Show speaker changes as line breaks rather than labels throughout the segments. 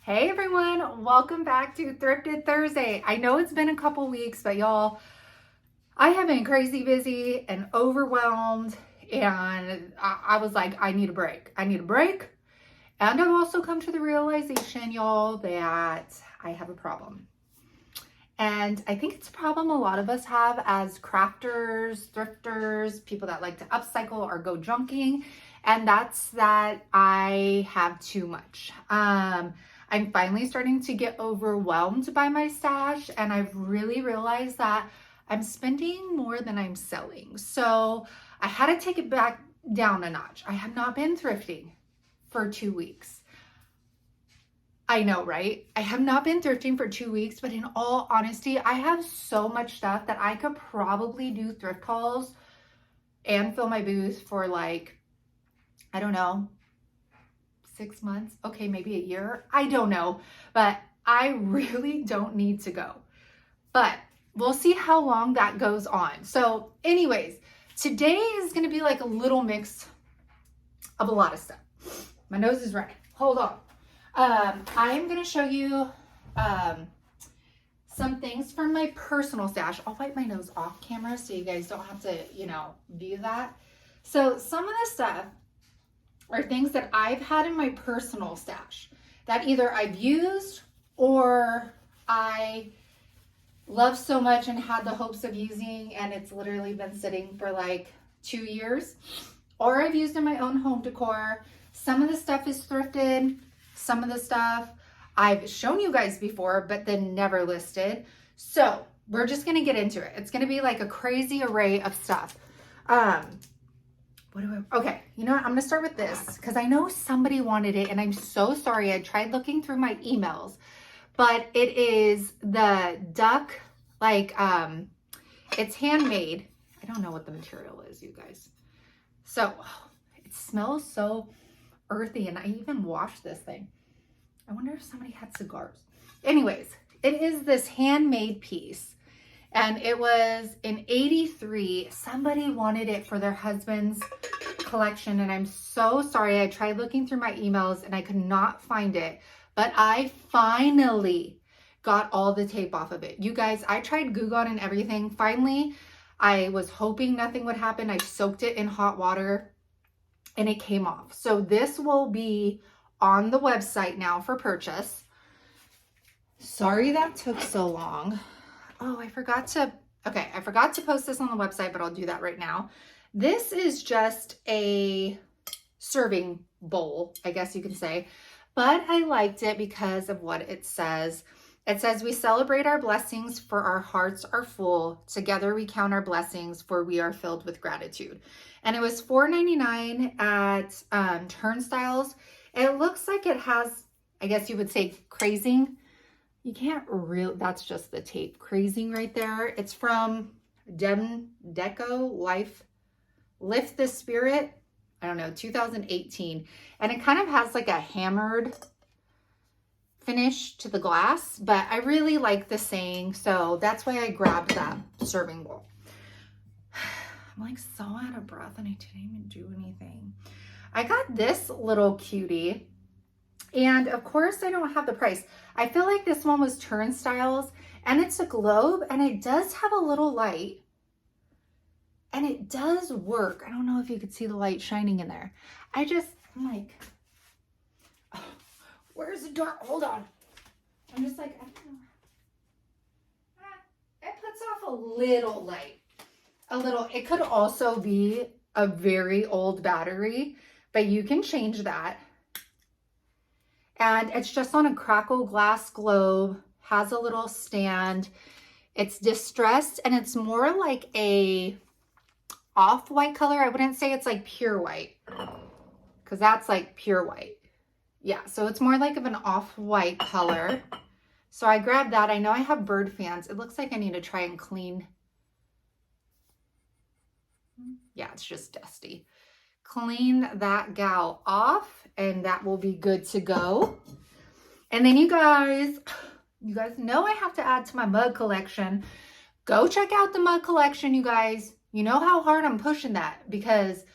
Hey everyone, welcome back to Thrifted Thursday. I know it's been a couple weeks, but y'all, I have been crazy busy and overwhelmed, and I was like, I need a break. I need a break. And I've also come to the realization, y'all, that I have a problem. And I think it's a problem a lot of us have as crafters, thrifters, people that like to upcycle or go junking. And that's that I have too much. I'm finally starting to get overwhelmed by my stash, and I've really realized that I'm spending more than I'm selling. So I had to take it back down a notch. I have not been thrifting for 2 weeks. I know, right? I have not been thrifting for 2 weeks, but in all honesty, I have so much stuff that I could probably do thrift hauls and fill my booth for like, I don't know, 6 months, okay, maybe a year. I don't know, but I really don't need to go. But we'll see how long that goes on. So anyways, today is going to be like a little mix of a lot of stuff. My nose is running. Hold on. I am going to show you some things from my personal stash. I'll wipe my nose off camera so you guys don't have to, view that. So some of the stuff are things that I've had in my personal stash that either I've used or I love so much and had the hopes of using, and it's literally been sitting for like 2 years, or I've used in my own home decor. Some of the stuff is thrifted. Some of the stuff I've shown you guys before, but then never listed. So we're just going to get into it. It's going to be like a crazy array of stuff. Okay, you know what? I'm going to start with this because I know somebody wanted it, and I'm so sorry. I tried looking through my emails, but it is the duck, it's handmade. I don't know what the material is, you guys. So it smells so earthy, and I even washed this thing. I wonder if somebody had cigars. Anyways, it is this handmade piece, and it was in '83. Somebody wanted it for their husband's collection, and I'm so sorry. I tried looking through my emails and I could not find it, but I finally got all the tape off of it. You guys, I tried Goo Gone and everything. Finally, I was hoping nothing would happen. I soaked it in hot water and it came off. So this will be on the website now for purchase. Sorry that took so long. Oh, I forgot to post this on the website, but I'll do that right now. This is just a serving bowl, I guess you can say, but I liked it because of what it says. It says, "We celebrate our blessings, for our hearts are full. Together we count our blessings, for we are filled with gratitude." And it was $4.99 at Turnstiles. It looks like it has, I guess you would say, crazing. You can't really, that's just the tape. Crazing right there. It's from Lift the Spirit. I don't know, 2018. And it kind of has like a hammered finish to the glass, but I really like the saying, so that's why I grabbed that serving bowl. I'm like so out of breath and I didn't even do anything. I got this little cutie, and of course I don't have the price. I feel like this one was Turnstiles, and it's a globe, and it does have a little light, and it does work. I don't know if you could see the light shining in there. I'm like, oh, where's the dark? Hold on. I'm just like, I don't know. It puts off a little light. A little. It could also be a very old battery, but you can change that. And it's just on a crackle glass globe, has a little stand. It's distressed, and it's more like a off-white color. I wouldn't say it's like pure white, because that's like pure white. Yeah, so it's more like of an off-white color. So I grabbed that. I know I have bird fans. It looks like I need to try and clean. Yeah, it's just dusty. Clean that gal off, and that will be good to go. And then you guys know I have to add to my mug collection. Go check out the mug collection, you guys. You know how hard I'm pushing that, because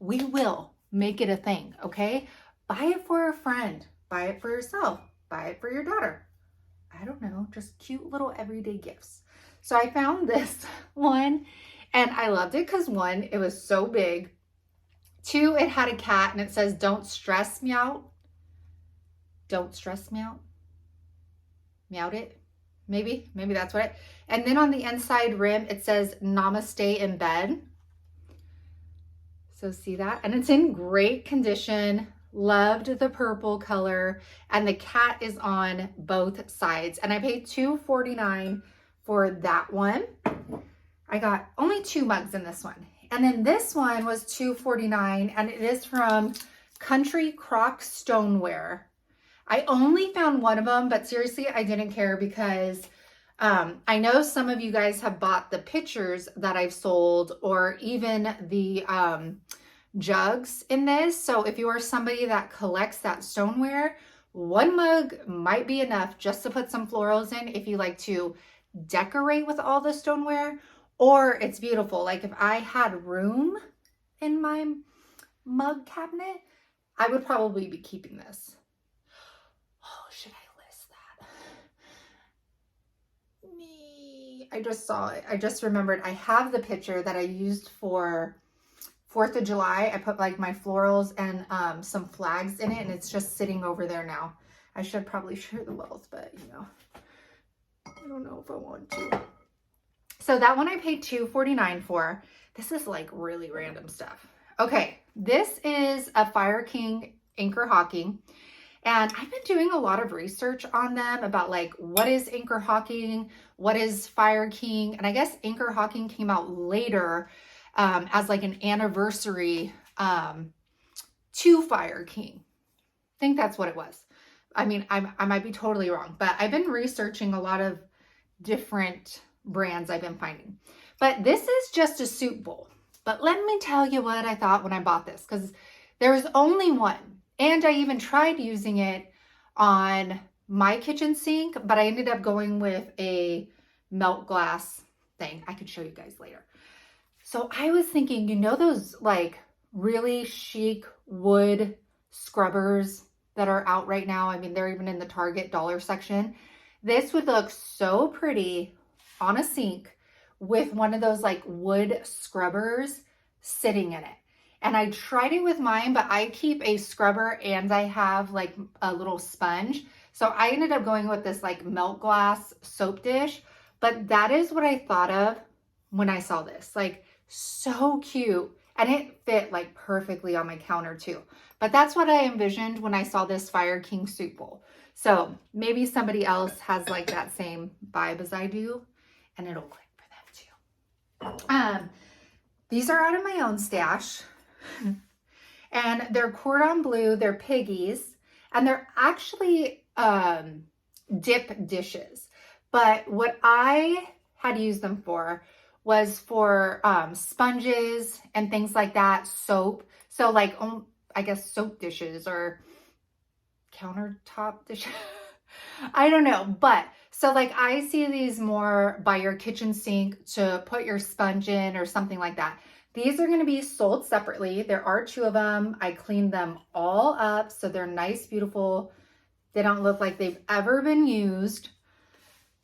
we will make it a thing, okay? Buy it for a friend. Buy it for yourself. buy it for your daughter. I don't know, just cute little everyday gifts. So I found this one and I loved it because one, it was so big. Two, it had a cat and it says, don't stress me out. Don't stress me out. Meowed it. Maybe that's what it. And then on the inside rim, it says namaste in bed. So see that? And it's in great condition. Loved the purple color. And the cat is on both sides. And I paid $2.49 for that one. I got only 2 mugs in this one. And then this one was $2.49 and it is from Country Crock Stoneware. I only found one of them, but seriously, I didn't care because I know some of you guys have bought the pitchers that I've sold or even the jugs in this. So if you are somebody that collects that stoneware, one mug might be enough just to put some florals in if you like to decorate with all the stoneware, or it's beautiful. Like if I had room in my mug cabinet, I would probably be keeping this. Oh, should I list that? Me. I just saw it. I just remembered I have the picture that I used for 4th of July. I put like my florals and some flags in it and it's just sitting over there now. I should probably share the wealth, but you know, I don't know if I want to. So that one I paid $2.49 for. This is like really random stuff. Okay, this is a Fire King Anchor Hocking. And I've been doing a lot of research on them about like, what is Anchor Hocking? What is Fire King? And I guess Anchor Hocking came out later as like an anniversary to Fire King. I think that's what it was. I mean, I might be totally wrong, but I've been researching a lot of different brands I've been finding. But this is just a soup bowl. But let me tell you what I thought when I bought this, because there's only one. And I even tried using it on my kitchen sink, but I ended up going with a melt glass thing. I could show you guys later. So I was thinking, you know those like really chic wood scrubbers that are out right now? I mean, they're even in the Target dollar section. This would look so pretty on a sink with one of those like wood scrubbers sitting in it. And I tried it with mine, but I keep a scrubber and I have like a little sponge. So I ended up going with this like melt glass soap dish, but that is what I thought of when I saw this. Like so cute. And it fit like perfectly on my counter too. But that's what I envisioned when I saw this Fire King soup bowl. So maybe somebody else has like that same vibe as I do and it'll click for them too. These are out of my own stash. And they're cordon bleu, they're piggies, and they're actually dip dishes. But what I had used them for was for sponges and things like that, soap. So like, I guess soap dishes or countertop dishes. I don't know. But so like I see these more by your kitchen sink to put your sponge in or something like that. These are going to be sold separately. There are 2 of them. I cleaned them all up. So they're nice, beautiful. They don't look like they've ever been used.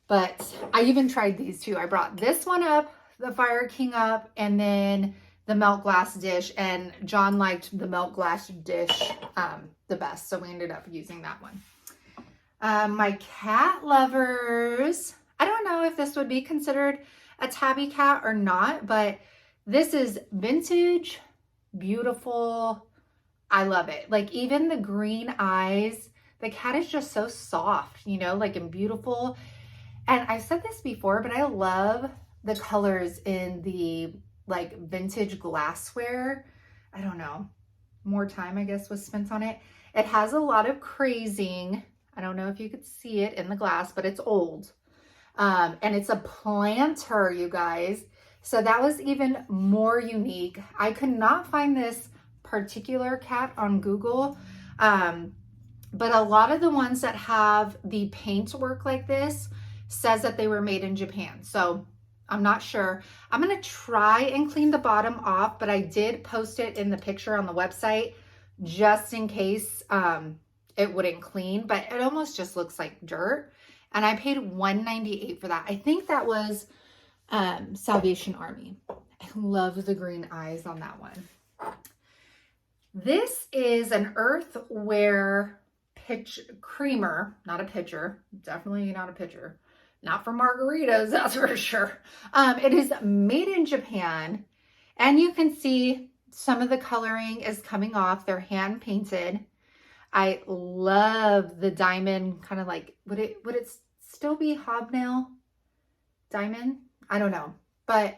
But I even tried these too. I brought this one up, the Fire King up, and then the melt glass dish. And John liked the melt glass dish the best. So we ended up using that one. My cat lovers. I don't know if this would be considered a tabby cat or not, but this is vintage, beautiful. I love it. Like even the green eyes, the cat is just so soft, you know, like and beautiful. And I've said this before, but I love the colors in the like vintage glassware. I don't know, more time I guess was spent on it. It has a lot of crazing. I don't know if you could see it in the glass, but it's old. And it's a planter, you guys. So that was even more unique. I could not find this particular cat on Google, but a lot of the ones that have the paint work like this says that they were made in Japan. So I'm not sure. I'm going to try and clean the bottom off, but I did post it in the picture on the website just in case it wouldn't clean, but it almost just looks like dirt. And I paid $1.98 for that. I think that was Salvation Army. I love the green eyes on that one. This is an earthware creamer, not a pitcher, definitely not a pitcher, not for margaritas, that's for sure. It is made in Japan, and you can see some of the coloring is coming off. They're hand painted. I love the diamond, kind of like, would it still be hobnail diamond? I don't know, but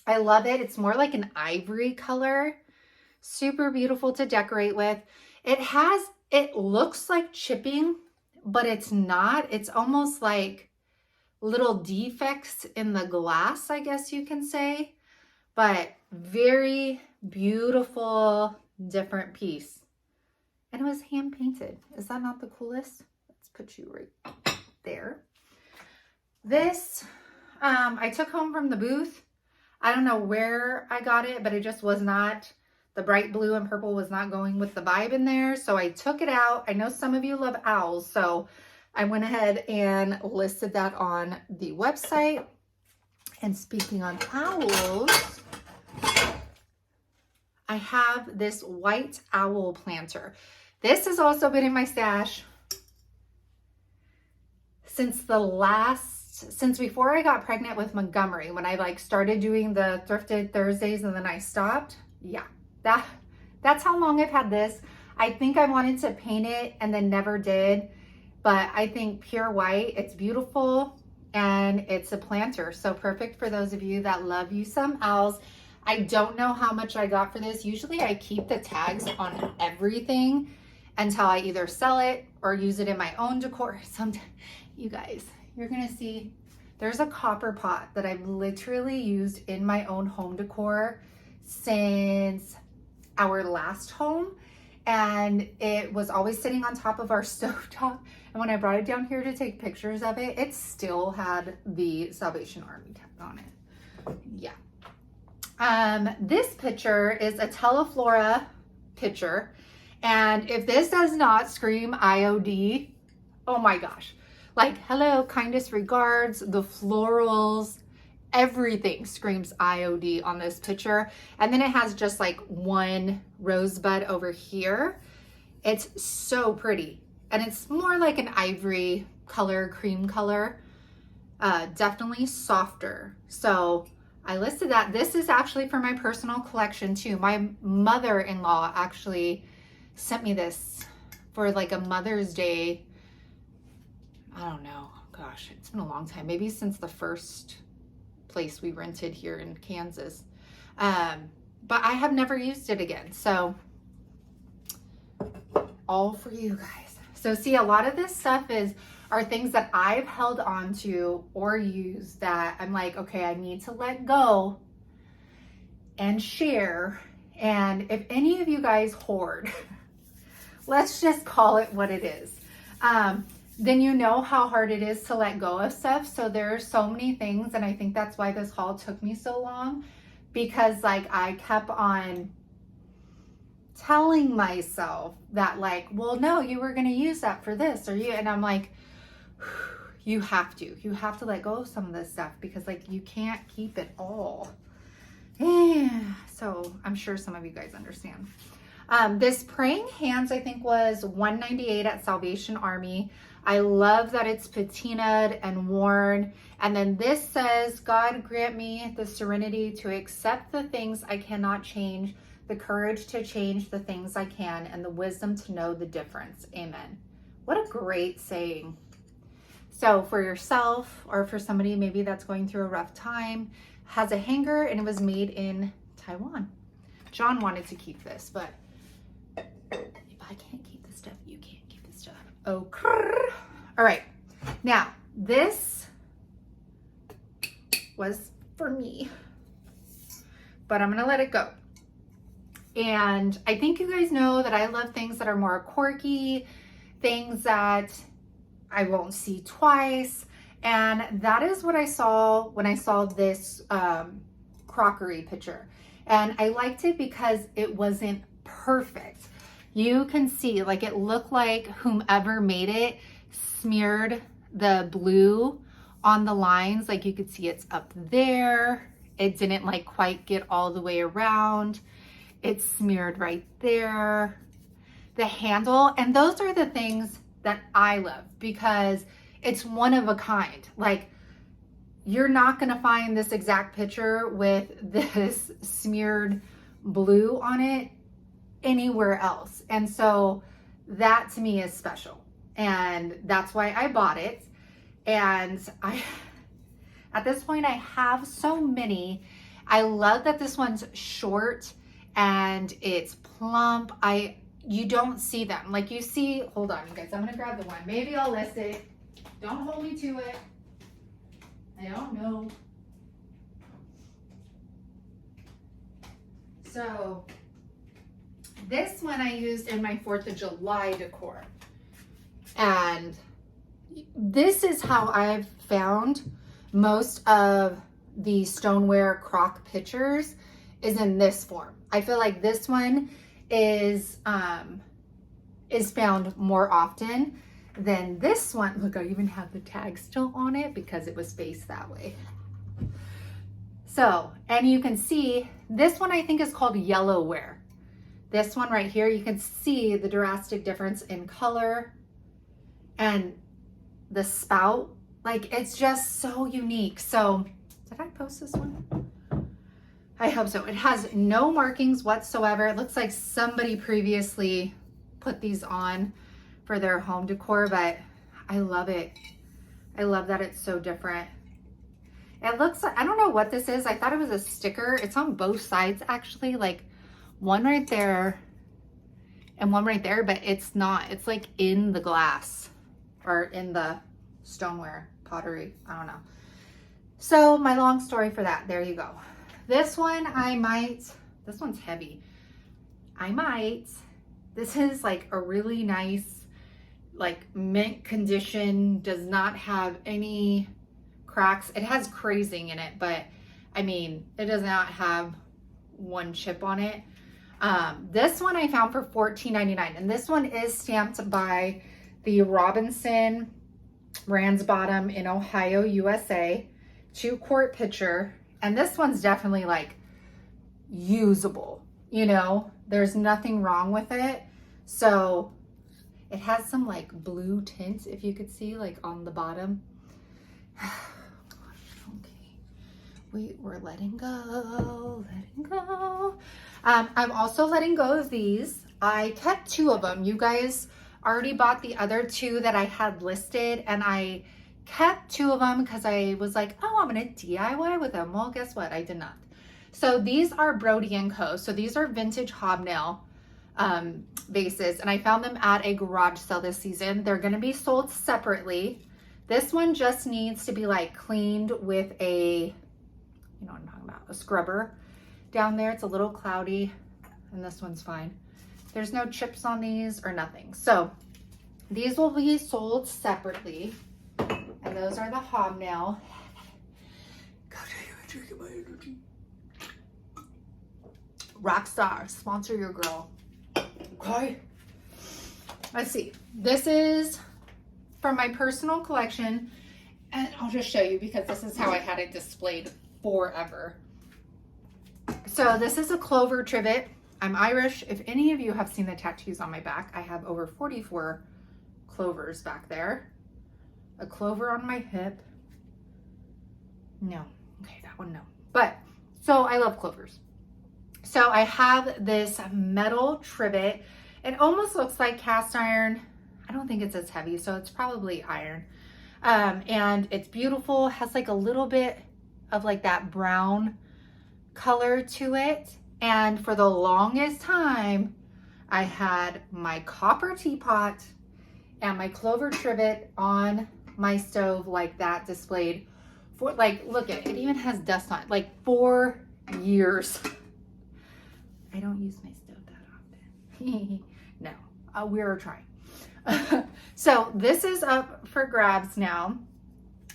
I love it. It's more like an ivory color. Super beautiful to decorate with. It looks like chipping, but it's not. It's almost like little defects in the glass, I guess you can say, but very beautiful, different piece. And it was hand painted. Is that not the coolest? Let's put you right there. This, I took home from the booth. I don't know where I got it, but it just was not, the bright blue and purple was not going with the vibe in there. So I took it out. I know some of you love owls, so I went ahead and listed that on the website. And speaking on owls, I have this white owl planter. This has also been in my stash since before I got pregnant with Montgomery, when I like started doing the Thrifted Thursdays and then I stopped. Yeah, that's how long I've had this. I think I wanted to paint it and then never did, but I think pure white, it's beautiful and it's a planter. So perfect for those of you that love you some owls. I don't know how much I got for this. Usually I keep the tags on everything until I either sell it or use it in my own decor. Sometimes, you guys, you're gonna see there's a copper pot that I've literally used in my own home decor since our last home. And it was always sitting on top of our stovetop. And when I brought it down here to take pictures of it, it still had the Salvation Army tag on it. Yeah. This picture is a Teleflora picture. And if this does not scream IOD, oh my gosh. Like, hello, kindest regards, the florals, everything screams IOD on this picture. And then it has just like one rosebud over here. It's so pretty. And it's more like an ivory color, cream color, definitely softer. So I listed that. This is actually for my personal collection too. My mother-in-law actually sent me this for like a Mother's Day. I don't know, gosh, it's been a long time, maybe since the first place we rented here in Kansas. But I have never used it again. So all for you guys. So see, a lot of this stuff are things that I've held on to or used that I'm like, okay, I need to let go and share. And if any of you guys hoard, let's just call it what it is. Then you know how hard it is to let go of stuff. So there are so many things, and I think that's why this haul took me so long, because like I kept on telling myself that like, well, no, you were going to use that for this or you, and I'm like, you have to let go of some of this stuff because like you can't keep it all. Yeah. So I'm sure some of you guys understand. This praying hands, I think was $1.98 at Salvation Army. I love that it's patinaed and worn. And then this says, God grant me the serenity to accept the things I cannot change, the courage to change the things I can, and the wisdom to know the difference. Amen. What a great saying. So for yourself or for somebody maybe that's going through a rough time, has a hanger, and it was made in Taiwan. John wanted to keep this, but if I can't keep this stuff, you can't keep this stuff. Oh, all right. Now, this was for me, but I'm going to let it go. And I think you guys know that I love things that are more quirky, things that I won't see twice. And that is what I saw when I saw this crockery picture. And I liked it because it wasn't perfect. you can see like it looked like whomever made it smeared the blue on the lines. Like you could see it's up there. It didn't like quite get all the way around. It's smeared right there. The handle, and those are the things that I love because it's one of a kind. Like you're not gonna find this exact picture with this smeared blue on it anywhere else. And so that to me is special. And that's why I bought it. And at this point I have so many. I love that this one's short and it's plump. You don't see them. Like you see, hold on you guys, I'm gonna grab the one. Maybe I'll list it. Don't hold me to it. I don't know. So this one I used in my 4th of July decor. And this is how I've found most of the stoneware crock pitchers is in this form. I feel like this one is found more often than this one. Look, I even have the tag still on it because it was faced that way. So, and you can see this one I think is called Yellowware. This one right here, you can see the drastic difference in color and the spout. Like it's just so unique. So, did I post this one? I hope so. It has no markings whatsoever. It looks like somebody previously put these on for their home decor, but I love it. I love that it's so different. It looks like, I don't know what this is. I thought it was a sticker. It's on both sides actually, like one right there and one right there, but it's not. It's like in the glass or in the stoneware pottery. I don't know. So my long story for that, there you go. This one this one's heavy. This is like a really nice, like mint condition, does not have any cracks. It has crazing in it, but I mean, it does not have one chip on it. This one I found for $14.99, and this one is stamped by the Robinson Ransbottom in Ohio, USA, 2-quart pitcher. And this one's definitely like usable, you know, there's nothing wrong with it. So it has some like blue tint, if you could see, like on the bottom. Okay, we're letting go. I'm also letting go of these. I kept 2 of them. You guys already bought the other 2 that I had listed, and I kept 2 of them because I was like, oh, I'm gonna DIY with them. Well, guess what? I did not. So these are Brody & Co. So these are vintage hobnail vases, and I found them at a garage sale this season. They're gonna be sold separately. This one just needs to be like cleaned with a, you know what I'm talking about, a scrubber down there. It's a little cloudy, and this one's fine. There's no chips on these or nothing. So these will be sold separately. And those are the hobnail. Rockstar, sponsor your girl. Okay. Let's see. This is from my personal collection, and I'll just show you because this is how I had it displayed forever. So this is a clover trivet. I'm Irish. If any of you have seen the tattoos on my back, I have over 44 clovers back there. A clover on my hip. No. Okay, that one no. But, so I love clovers. So I have this metal trivet. It almost looks like cast iron. I don't think it's as heavy, so it's probably iron. And it's beautiful. Has like a little bit of like that brown color to it. And for the longest time, I had my copper teapot and my clover trivet on my stove like that, displayed for like, look at it, it even has dust on it, like 4 years. I don't use my stove that often. No, we are trying. So this is up for grabs now.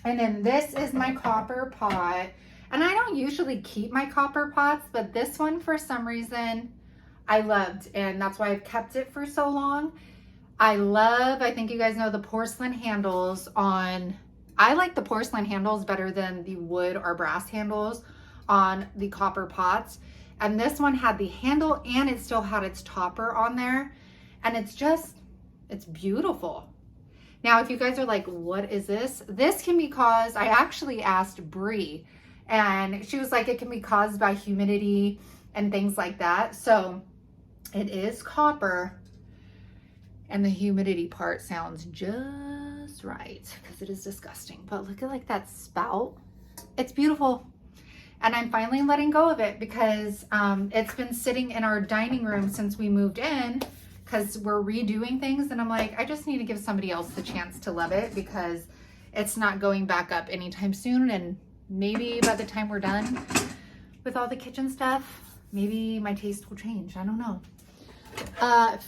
And then this is my copper pot. And I don't usually keep my copper pots, but this one for some reason I loved, and that's why I've kept it for so long. I think you guys know the porcelain handles on, I like the porcelain handles better than the wood or brass handles on the copper pots. And this one had the handle and it still had its topper on there. And it's beautiful. Now, if you guys are like, what is this? This can be caused, I actually asked Bree, and she was like, it can be caused by humidity and things like that. So it is copper. And the humidity part sounds just right because it is disgusting. But look at like that spout. It's beautiful. And I'm finally letting go of it because it's been sitting in our dining room since we moved in because we're redoing things. And I'm like, I just need to give somebody else the chance to love it because it's not going back up anytime soon. And maybe by the time we're done with all the kitchen stuff, maybe my taste will change. I don't know.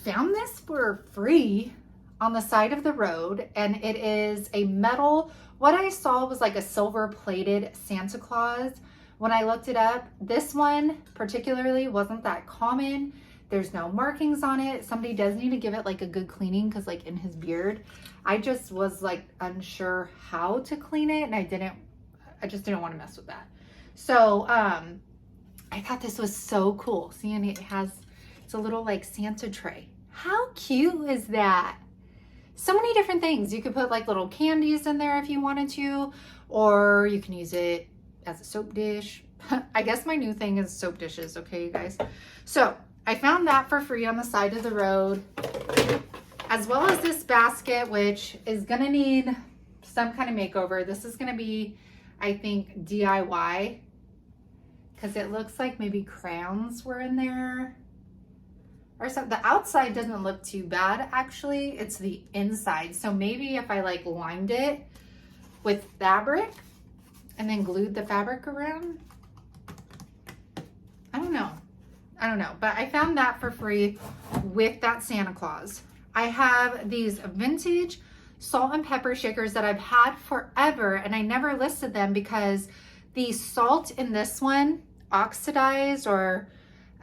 Found this for free on the side of the road, and it is a metal, what I saw was like a silver plated Santa Claus. When I looked it up, this one particularly wasn't that common. There's no markings on it. Somebody does need to give it like a good cleaning because like in his beard, I just was like unsure how to clean it, and I just didn't want to mess with that. So I thought this was so cool. See, and it's a little like Santa tray. How cute is that? So many different things. You could put like little candies in there if you wanted to, or you can use it as a soap dish. I guess my new thing is soap dishes, okay, you guys? So I found that for free on the side of the road, as well as this basket, which is gonna need some kind of makeover. This is gonna be, I think, DIY, because it looks like maybe crayons were in there. Or something. The outside doesn't look too bad, actually. It's the inside. So maybe if I like lined it with fabric and then glued the fabric around, I don't know. But I found that for free with that Santa Claus. I have these vintage salt and pepper shakers that I've had forever, and I never listed them because the salt in this one oxidized, or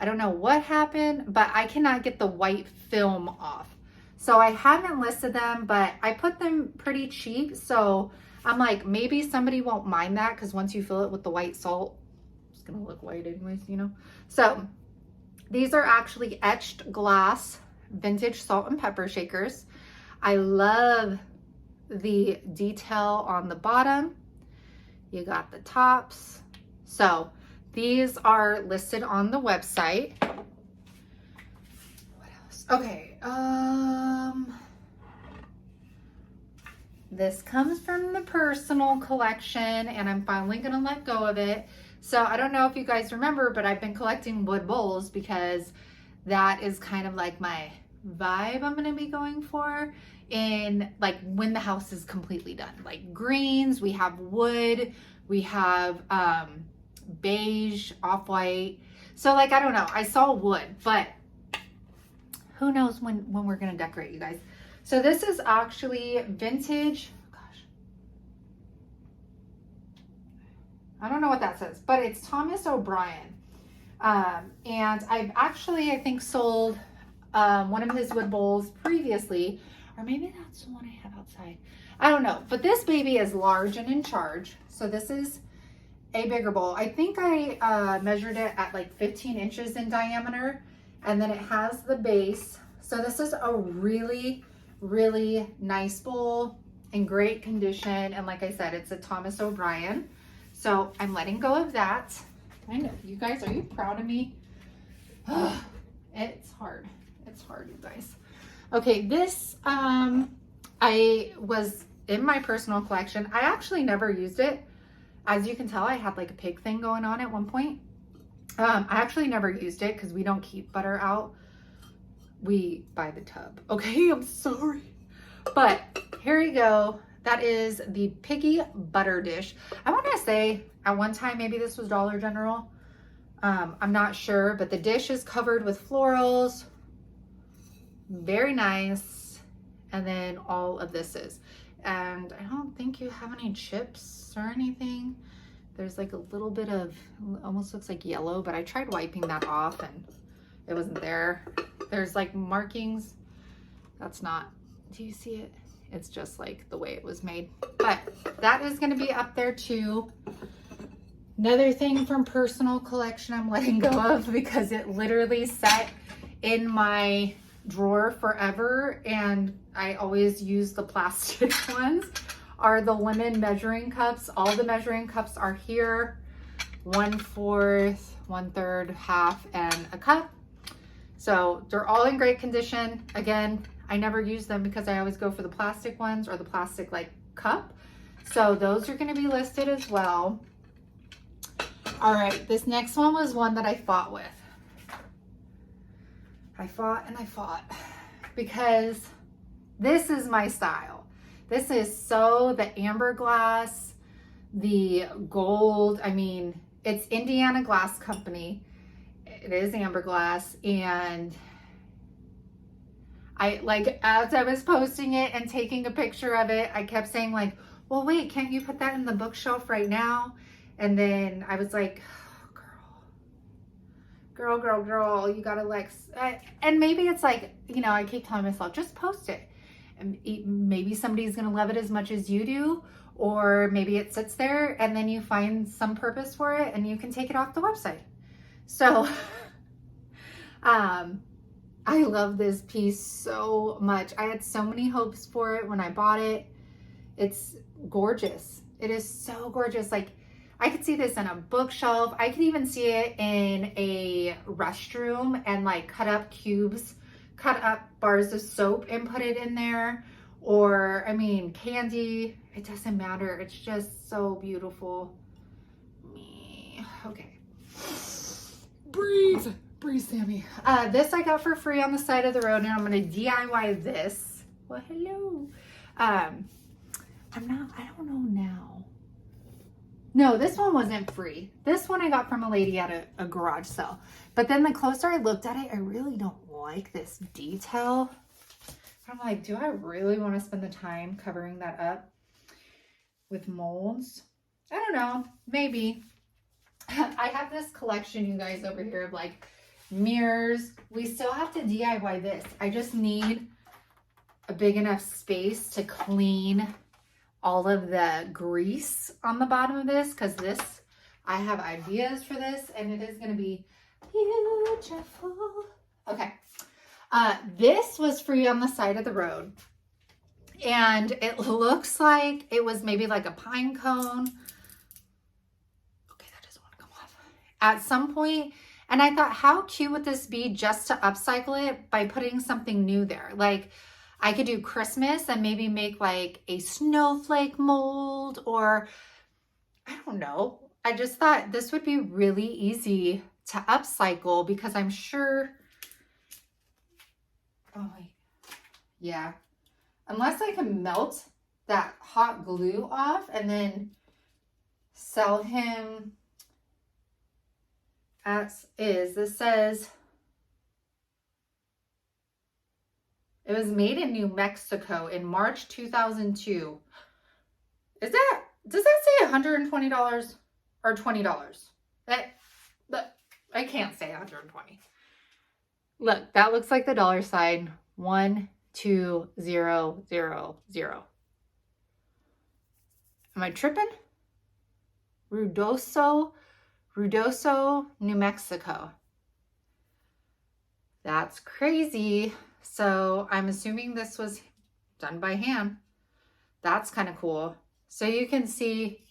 I don't know what happened, but I cannot get the white film off. So I haven't listed them, but I put them pretty cheap. So I'm like, maybe somebody won't mind that because once you fill it with the white salt, it's gonna look white anyways, you know? So these are actually etched glass vintage salt and pepper shakers. I love the detail on the bottom. You got the tops. So these are listed on the website. What else? Okay. This comes from the personal collection, and I'm finally gonna let go of it. So I don't know if you guys remember, but I've been collecting wood bowls because that is kind of like my vibe I'm gonna be going for in like when the house is completely done. Like greens, we have wood, we have beige, off-white. So like, I don't know, I saw wood, but who knows when we're gonna decorate, you guys. So this is actually vintage, gosh, I don't know what that says, but it's Thomas O'Brien. And I've actually, I think, sold one of his wood bowls previously, or maybe that's the one I have outside. I don't know, but this baby is large and in charge. So this is a bigger bowl. I think I measured it at like 15 inches in diameter, and then it has the base. So this is a really, really nice bowl in great condition. And like I said, it's a Thomas O'Brien. So I'm letting go of that. I know, you guys, are you proud of me? It's hard. It's hard, you guys. Okay, this I was in my personal collection. I actually never used it. As you can tell, I had like a pig thing going on at one point. I actually never used it because we don't keep butter out. We buy the tub. Okay, I'm sorry. But here you go. That is the Piggy Butter Dish. I want to say at one time, maybe this was Dollar General. I'm not sure, but the dish is covered with florals. Very nice. And then all of this is. And I don't think you have any chips or anything. There's like a little bit of, almost looks like yellow, but I tried wiping that off and it wasn't there. There's like markings. That's not, do you see it? It's just like the way it was made. But that is going to be up there too. Another thing from personal collection I'm letting go of because it literally sat in my drawer forever and I always use the plastic ones, are the linen measuring cups. All the measuring cups are here. 1/4, 1/3, half, and a cup. So they're all in great condition. Again, I never use them because I always go for the plastic ones or the plastic like cup. So those are going to be listed as well. All right, this next one was one that I fought with. I fought and I fought because this is my style. This is so the amber glass, the gold. I mean, it's Indiana Glass Company. It is amber glass, and I like, as I was posting it and taking a picture of it, I kept saying like, well, wait, can't you put that in the bookshelf right now? And then I was like, girl, you gotta like, and maybe it's like, you know, I keep telling myself, just post it. And maybe somebody's gonna love it as much as you do, or maybe it sits there and then you find some purpose for it and you can take it off the website. So, I love this piece so much. I had so many hopes for it when I bought it. It's gorgeous. It is so gorgeous. Like, I could see this in a bookshelf. I could even see it in a restroom and like cut up cubes, cut up bars of soap and put it in there. Or, I mean, candy. It doesn't matter. It's just so beautiful. Okay. Breathe, Sammy. This I got for free on the side of the road, and I'm gonna DIY this. Well, hello. I don't know now. No, this one wasn't free. This one I got from a lady at a garage sale. But then the closer I looked at it, I really don't like this detail. I'm like, do I really want to spend the time covering that up with molds? I don't know, maybe. I have this collection, you guys, over here of like mirrors. We still have to DIY this. I just need a big enough space to clean all of the grease on the bottom of this, because this, I have ideas for this and it is going to be beautiful. Okay. This was free on the side of the road, and it looks like it was maybe like a pine cone. At some point, and I thought, how cute would this be just to upcycle it by putting something new there? Like, I could do Christmas and maybe make like a snowflake mold, or I don't know. I just thought this would be really easy to upcycle because I'm sure, oh yeah, unless I can melt that hot glue off and then sell him as is. This says it was made in New Mexico in March 2002. Does that say $120 or $20? I can't say 120. Look, that looks like the dollar sign 12000. Am I tripping? Ruidoso, New Mexico. That's crazy. So I'm assuming this was done by hand. That's kind of cool. So you can see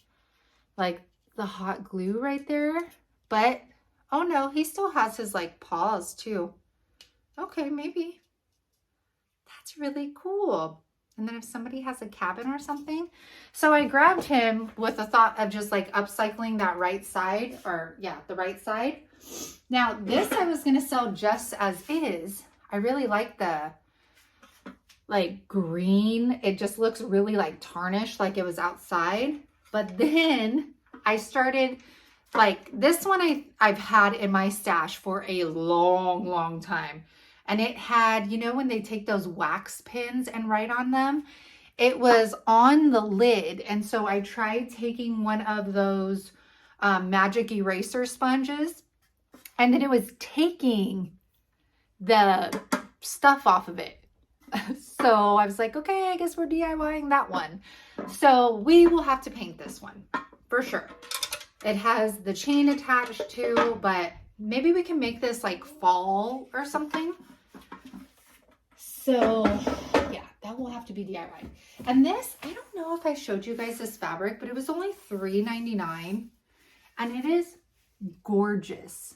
like the hot glue right there, but oh no, he still has his like paws too. Okay, maybe. That's really cool. And then if somebody has a cabin or something. So I grabbed him with the thought of just like upcycling that right side, or yeah, the right side. Now this I was going to sell just as is. I really like the like green. It just looks really like tarnished, like it was outside. But then I started like this one I've had in my stash for a long time. And it had, you know, when they take those wax pins and write on them, it was on the lid. And so I tried taking one of those magic eraser sponges, and then it was taking the stuff off of it. So I was like, okay, I guess we're DIYing that one. So we will have to paint this one for sure. It has the chain attached to, but maybe we can make this like fall or something. So yeah, that will have to be DIY. And this, I don't know if I showed you guys this fabric, but it was only $3.99 and it is gorgeous.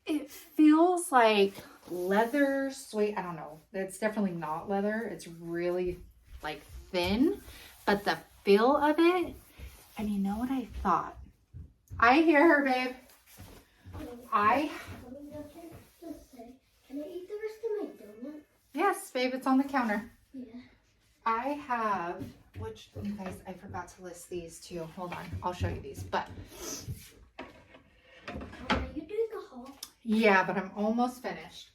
It feels like leather suede. I don't know. It's definitely not leather. It's really like thin, but the feel of it. And you know what I thought? I hear her, babe.
Can I eat the rest of my donut?
Yes, babe, it's on the counter.
Yeah.
I have, which, you guys, I forgot to list these too. Hold on, I'll show you these. But
Are you doing a haul?
yeah, but I'm almost finished.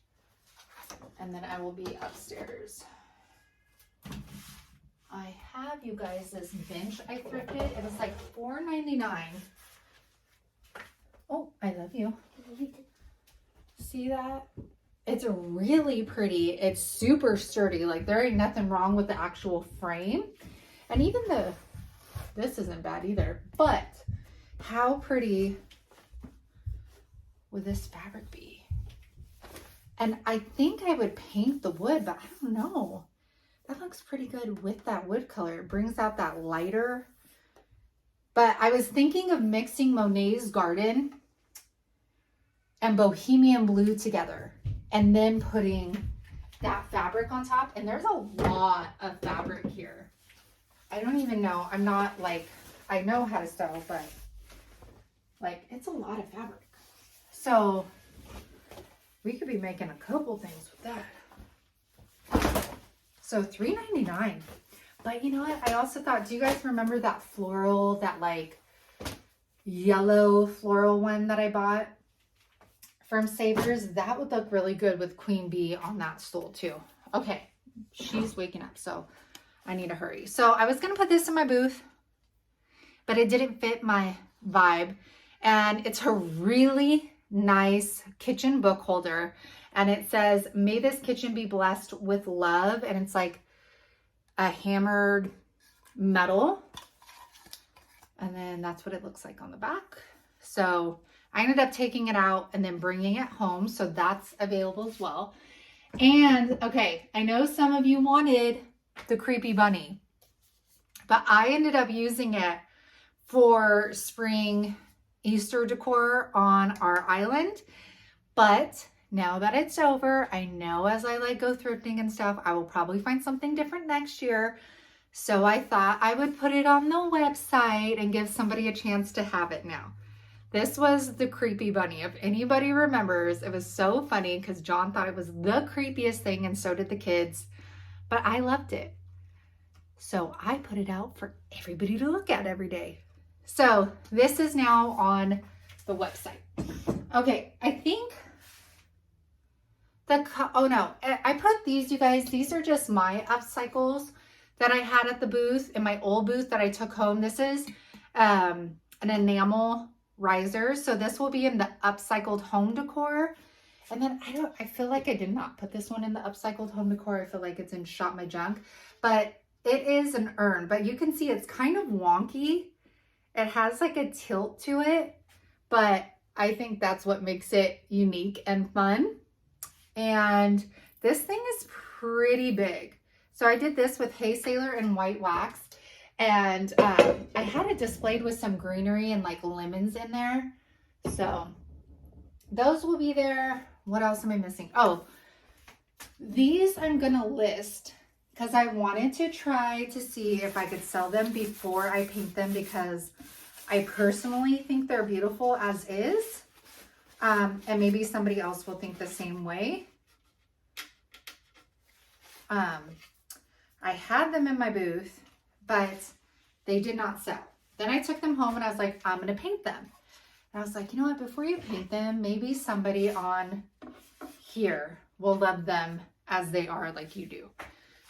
And then I will be upstairs. I have, you guys, this bench I thrifted. It was like $4.99. Oh, I love you. See that? It's really pretty. It's super sturdy. Like there ain't nothing wrong with the actual frame. And even this isn't bad either. But how pretty would this fabric be? And I think I would paint the wood, but I don't know. That looks pretty good with that wood color. It brings out that lighter. But I was thinking of mixing Monet's Garden and Bohemian Blue together and then putting that fabric on top. And there's a lot of fabric here. I don't even know. I'm not like, I know how to sew, but like it's a lot of fabric. So we could be making a couple things with that. So $3.99. But you know what? I also thought, do you guys remember that floral, that like yellow floral one that I bought from Savers? That would look really good with Queen Bee on that stool too. Okay, she's waking up, so I need to hurry. So I was gonna put this in my booth, but it didn't fit my vibe. And it's a really nice kitchen book holder. And it says, may this kitchen be blessed with love. And it's like a hammered metal. And then that's what it looks like on the back. So I ended up taking it out and then bringing it home. So that's available as well. And okay, I know some of you wanted the creepy bunny, but I ended up using it for spring Easter decor on our island. But now that it's over, I know as I like go thrifting and stuff, I will probably find something different next year. So I thought I would put it on the website and give somebody a chance to have it now. This was the creepy bunny. If anybody remembers, it was so funny because John thought it was the creepiest thing and so did the kids, but I loved it. So I put it out for everybody to look at every day. So this is now on the website. Okay, I think oh no, I put these, you guys, these are just my upcycles that I had at the booth, in my old booth that I took home. This is an enamel riser. So this will be in the upcycled home decor. And then I feel like I did not put this one in the upcycled home decor. I feel like it's in Shop My Junk, but it is an urn, but you can see it's kind of wonky. It has like a tilt to it, but I think that's what makes it unique and fun. And this thing is pretty big. So I did this with Hay Sailor and white wax. And I had it displayed with some greenery and like lemons in there. So those will be there. What else am I missing? Oh, these I'm going to list because I wanted to try to see if I could sell them before I paint them, because I personally think they're beautiful as is. And maybe somebody else will think the same way. I had them in my booth, but they did not sell. Then I took them home and I was like, I'm going to paint them. And I was like, you know what, before you paint them, maybe somebody on here will love them as they are like you do.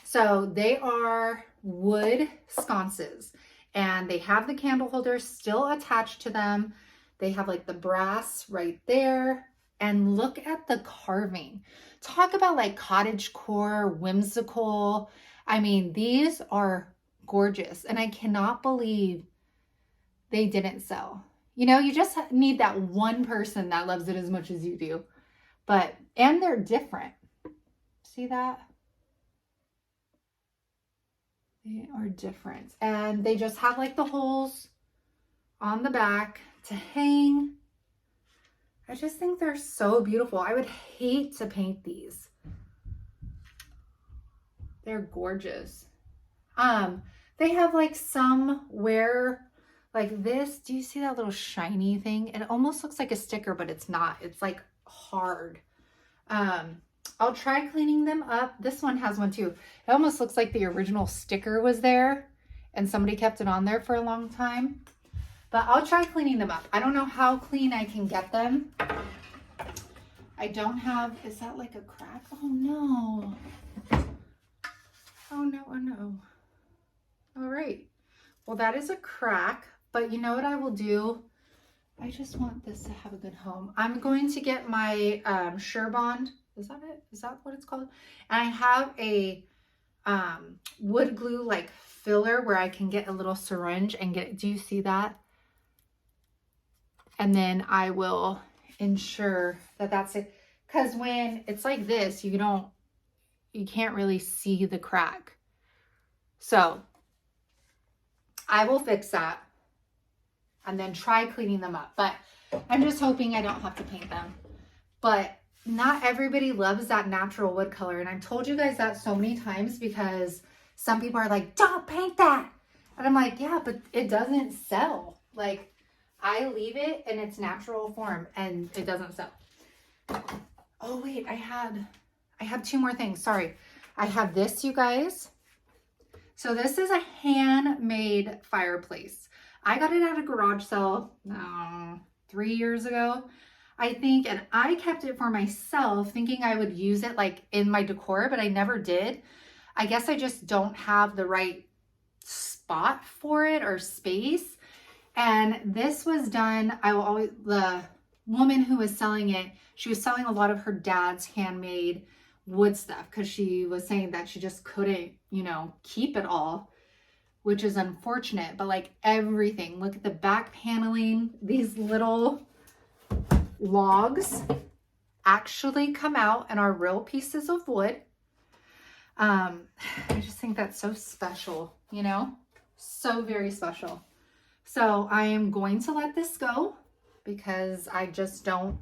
So they are wood sconces and they have the candle holders still attached to them. They have like the brass right there and look at the carving. Talk about like cottagecore, whimsical. I mean, these are gorgeous, and I cannot believe they didn't sell. You know, you just need that one person that loves it as much as you do. But, and they're different. See that? They are different. And they just have like the holes on the back to hang. I just think they're so beautiful. I would hate to paint these. They're gorgeous. They have like some wear like this. Do you see that little shiny thing? It almost looks like a sticker, but it's not. It's like hard. I'll try cleaning them up. This one has one too. It almost looks like the original sticker was there and somebody kept it on there for a long time. But I'll try cleaning them up. I don't know how clean I can get them. I don't have, is that like a crack? Oh no. Oh no, oh no. All right. Well, that is a crack, but you know what I will do? I just want this to have a good home. I'm going to get my Surebond. Is that it? Is that what it's called? And I have a wood glue like filler where I can get a little syringe and get, do you see that? And then I will ensure that that's it. Because when it's like this, you can't really see the crack. So I will fix that and then try cleaning them up. But I'm just hoping I don't have to paint them. But not everybody loves that natural wood color. And I've told you guys that so many times because some people are like, don't paint that. And I'm like, yeah, but it doesn't sell. Like, I leave it in its natural form and it doesn't sell. Oh wait, I have two more things. Sorry. I have this, you guys. So this is a handmade fireplace. I got it at a garage sale 3 years ago, I think. And I kept it for myself thinking I would use it like in my decor, but I never did. I guess I just don't have the right spot for it or space. And this was done, the woman who was selling it, she was selling a lot of her dad's handmade wood stuff because she was saying that she just couldn't, keep it all, which is unfortunate. But like everything, look at the back paneling, these little logs actually come out and are real pieces of wood. I just think that's so special, so very special. So I am going to let this go because I just don't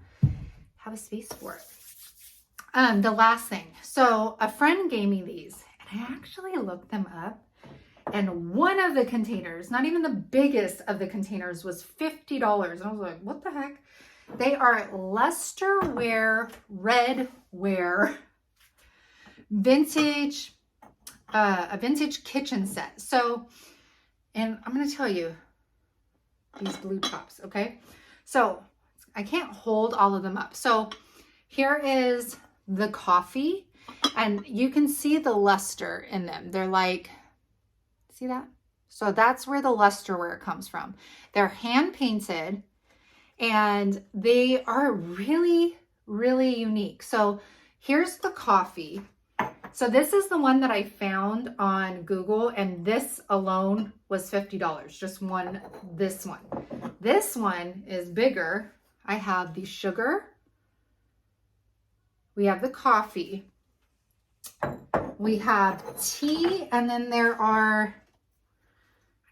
have a space for it. The last thing. So a friend gave me these and I actually looked them up, and one of the containers, not even the biggest of the containers, was $50. And I was like, what the heck? They are Lesterware Redware vintage, a vintage kitchen set. So, and I'm going to tell you, these blue tops, okay? So I can't hold all of them up. So here is the coffee, and you can see the luster in them. They're like, see that? So that's where the lusterware comes from. They're hand painted and they are really, really unique. So here's the coffee. So this is the one that I found on Google, and this alone was $50. Just this one. This one is bigger. I have the sugar. We have the coffee. We have tea, and then there are,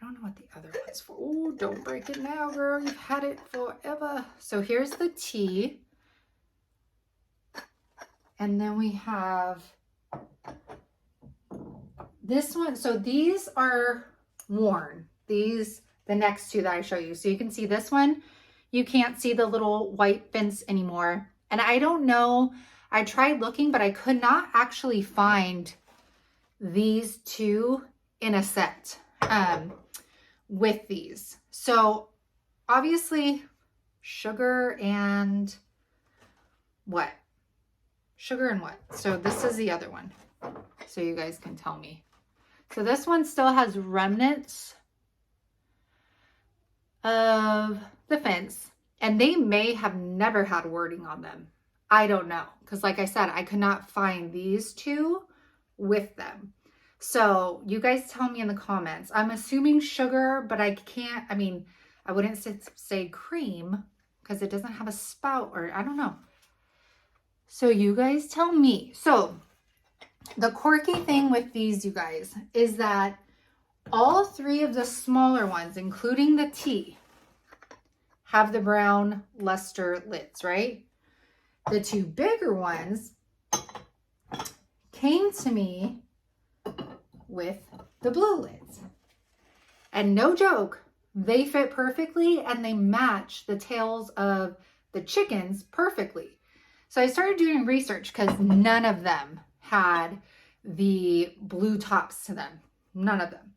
I don't know what the other one's for. Oh, don't break it now, girl. You've had it forever. So here's the tea. And then we have this one. So these are worn. The next two that I show you. So you can see this one. You can't see the little white fence anymore. And I don't know. I tried looking, but I could not actually find these two in a set with these. So obviously sugar and what? Sugar and what? So this is the other one. So you guys can tell me. So this one still has remnants of the fence, and they may have never had wording on them. I don't know. Because like I said, I could not find these two with them. So you guys tell me in the comments. I'm assuming sugar, but I can't, I mean, I wouldn't say cream because it doesn't have a spout, or I don't know. So you guys tell me. So the quirky thing with these, you guys, is that all three of the smaller ones, including the T, have the brown luster lids, right? The two bigger ones came to me with the blue lids. And no joke, they fit perfectly and they match the tails of the chickens perfectly. So I started doing research because none of them had the blue tops to them. None of them.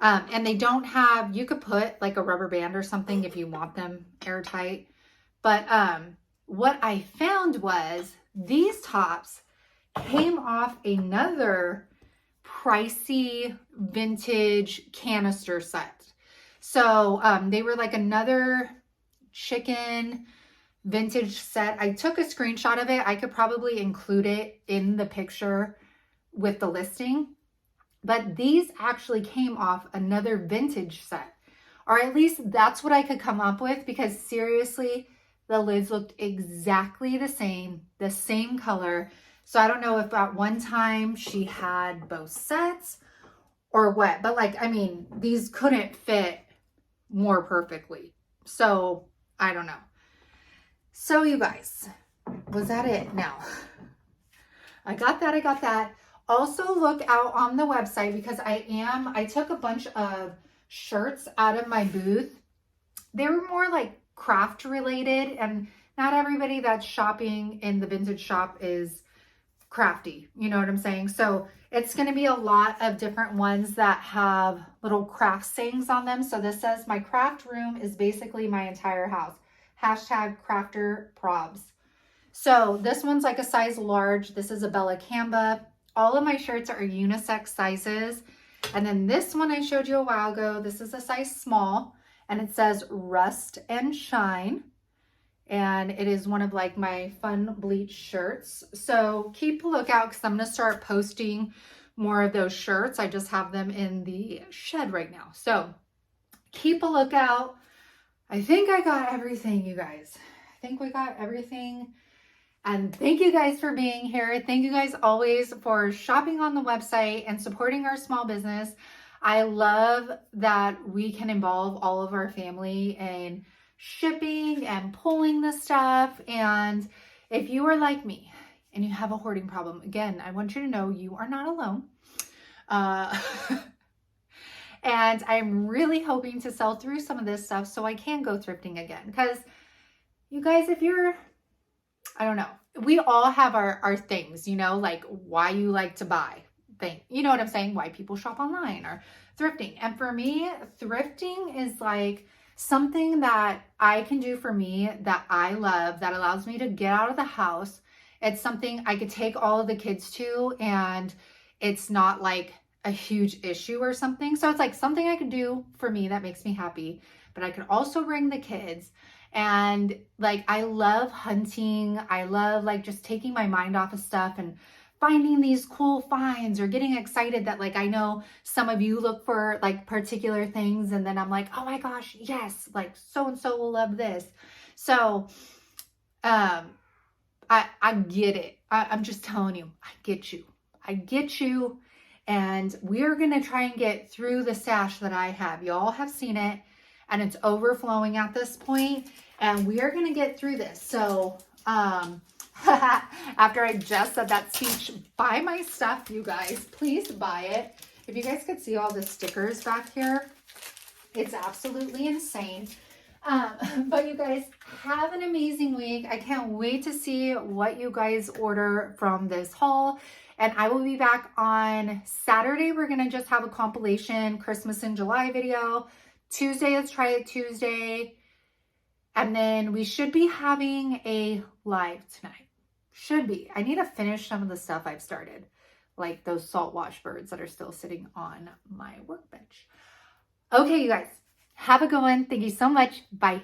And they don't have, you could put like a rubber band or something if you want them airtight. But what I found was these tops came off another pricey vintage canister set. So they were like another chicken vintage set. I took a screenshot of it. I could probably include it in the picture with the listing. But these actually came off another vintage set. Or at least that's what I could come up with, because seriously, the lids looked exactly the same color. So I don't know if at one time she had both sets or what. But like, I mean, these couldn't fit more perfectly. So I don't know. So you guys, was that it? Now, I got that. Also look out on the website because I took a bunch of shirts out of my booth. They were more like craft related, and not everybody that's shopping in the vintage shop is crafty. You know what I'm saying? So it's going to be a lot of different ones that have little craft sayings on them. So this says, my craft room is basically my entire house. #crafter probs. So this one's like a size large. This is a Bella Canva. All of my shirts are unisex sizes. And then this one I showed you a while ago, this is a size small, and it says Rust and Shine. And it is one of like my fun bleach shirts. So keep a lookout because I'm going to start posting more of those shirts. I just have them in the shed right now. So keep a lookout. I think I got everything, you guys. I think we got everything. And thank you guys for being here. Thank you guys always for shopping on the website and supporting our small business. I love that we can involve all of our family in shipping and pulling the stuff. And if you are like me and you have a hoarding problem, again, I want you to know you are not alone. And I'm really hoping to sell through some of this stuff so I can go thrifting again. Because you guys, if you're, I don't know, we all have our things, you know, like why you like to buy things. You know what I'm saying? Why people shop online or thrifting. And for me, thrifting is like something that I can do for me that I love, that allows me to get out of the house. It's something I could take all of the kids to, and it's not like a huge issue or something. So it's like something I could do for me that makes me happy, but I could also bring the kids. And like, I love hunting. I love like just taking my mind off of stuff and finding these cool finds, or getting excited that like, I know some of you look for like particular things. And then I'm like, oh my gosh, yes, like so-and-so will love this. So, I get it. I'm just telling you, I get you. And we're going to try and get through the stash that I have. Y'all have seen it, and it's overflowing at this point, and we are going to get through this. So, after I just said that speech, buy my stuff, you guys. Please buy it. If you guys could see all the stickers back here, it's absolutely insane. But you guys, have an amazing week. I can't wait to see what you guys order from this haul. And I will be back on Saturday. We're going to just have a compilation Christmas in July video. Tuesday, let's try it Tuesday. And then we should be having a live tonight. Should be. I need to finish some of the stuff I've started, like those salt wash birds that are still sitting on my workbench. Okay, you guys, have a good one. Thank you so much. Bye.